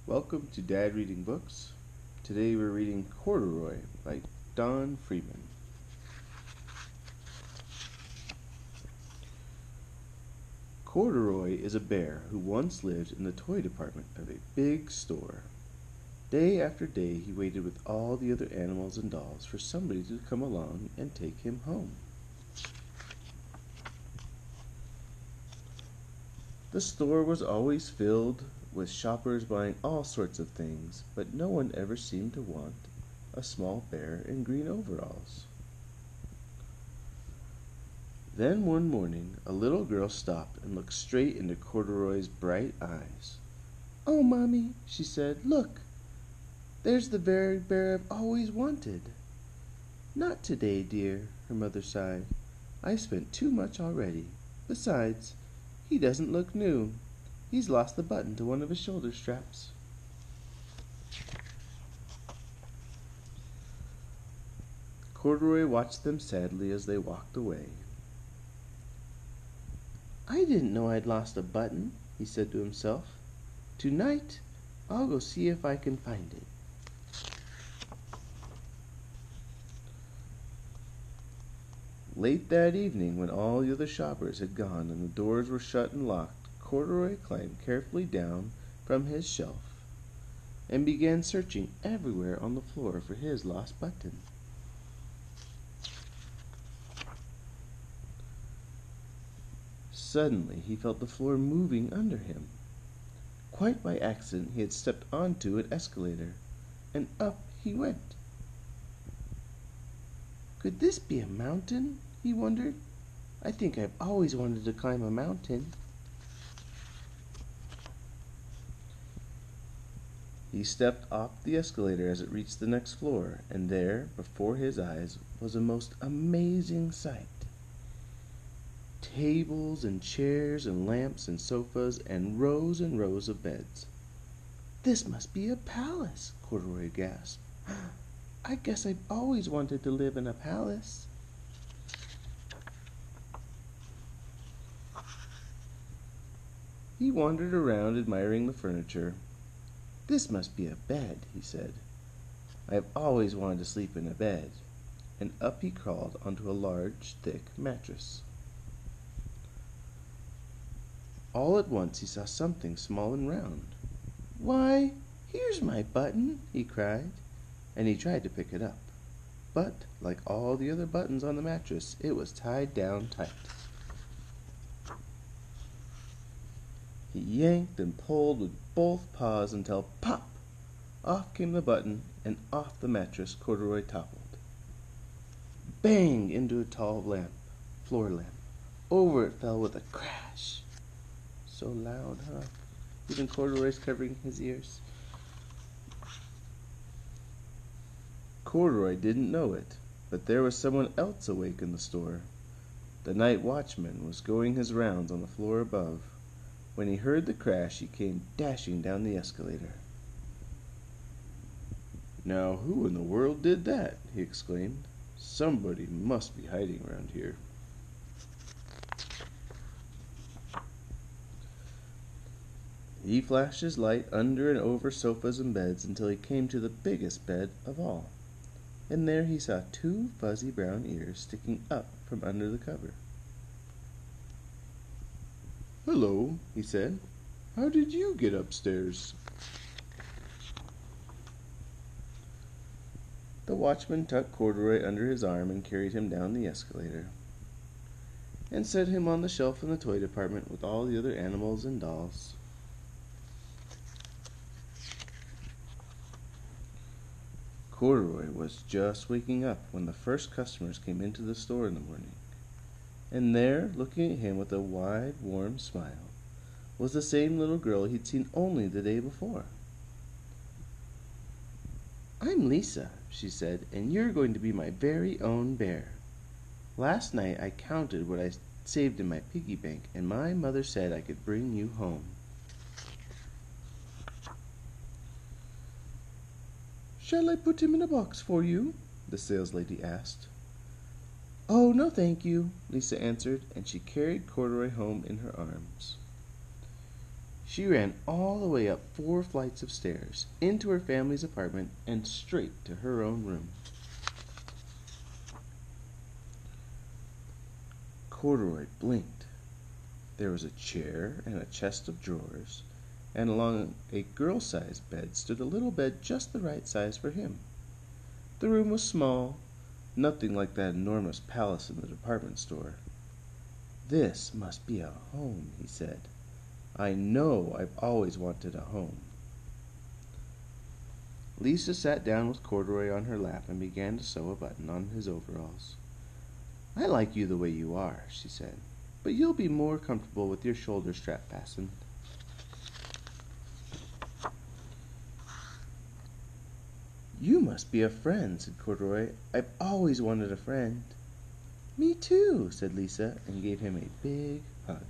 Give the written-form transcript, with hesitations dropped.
Welcome to Dad Reading Books. Today we're reading Corduroy by Freeman. Corduroy is a bear who once lived in the toy department of a big store. Day after day he waited with all the other animals and dolls for somebody to come along and take him home. The store was always filled with shoppers buying all sorts of things, but no one ever seemed to want a small bear in green overalls. Then one morning a little girl stopped and looked straight into Corduroy's bright eyes. "Oh, Mommy," she said, "look! There's the very bear I've always wanted." "Not today, dear," her mother sighed. "I've spent too much already. Besides, he doesn't look new. He's lost the button to one of his shoulder straps." Corduroy watched them sadly as they walked away. "I didn't know I'd lost a button," he said to himself. "Tonight I'll go see if I can find it." Late that evening, when all the other shoppers had gone and the doors were shut and locked, Corduroy climbed carefully down from his shelf and began searching everywhere on the floor for his lost button. Suddenly he felt the floor moving under him. Quite by accident he had stepped onto an escalator, and up he went. Could this be a mountain? He wondered. "I think I've always wanted to climb a mountain." He stepped off the escalator as it reached the next floor, and there, before his eyes, was a most amazing sight. Tables and chairs and lamps and sofas and rows of beds. "This must be a palace," Corduroy gasped. "I guess I've always wanted to live in a palace." He wandered around admiring the furniture. "This must be a bed," he said. "I have always wanted to sleep in a bed." And up he crawled onto a large, thick mattress. All at once he saw something small and round. "Why, here's my button!" he cried, and he tried to pick it up. But, like all the other buttons on the mattress, it was tied down tight. He yanked and pulled with both paws until pop! Off came the button, and off the mattress Corduroy toppled. Bang! Into a tall floor lamp. Over it fell with a crash. So loud, huh? Even Corduroy's covering his ears. Corduroy didn't know it, but there was someone else awake in the store. The night watchman was going his rounds on the floor above. When he heard the crash, he came dashing down the escalator. "Now, who in the world did that?" he exclaimed. "Somebody must be hiding around here." He flashed his light under and over sofas and beds until he came to the biggest bed of all, and there he saw two fuzzy brown ears sticking up from under the cover. "Hello," he said. "How did you get upstairs?" The watchman tucked Corduroy under his arm and carried him down the escalator, and set him on the shelf in the toy department with all the other animals and dolls. Corduroy was just waking up when the first customers came into the store in the morning, and there, looking at him with a wide, warm smile, was the same little girl he'd seen only the day before. "I'm Lisa," she said, "and you're going to be my very own bear. Last night I counted what I saved in my piggy bank, and my mother said I could bring you home." "Shall I put him in a box for you?" the saleslady asked. "Oh, no, thank you," Lisa answered, and she carried Corduroy home in her arms. She ran all the way up 4 flights of stairs, into her family's apartment, and straight to her own room. Corduroy blinked. There was a chair and a chest of drawers, and along a girl-sized bed stood a little bed just the right size for him. The room was small, nothing like that enormous palace in the department store. "This must be a home," he said. "I know I've always wanted a home." Lisa sat down with Corduroy on her lap and began to sew a button on his overalls. "I like you the way you are," she said, "but you'll be more comfortable with your shoulder strap fastened." "You must be a friend," said Corduroy. "I've always wanted a friend." "Me too," said Lisa, and gave him a big hug.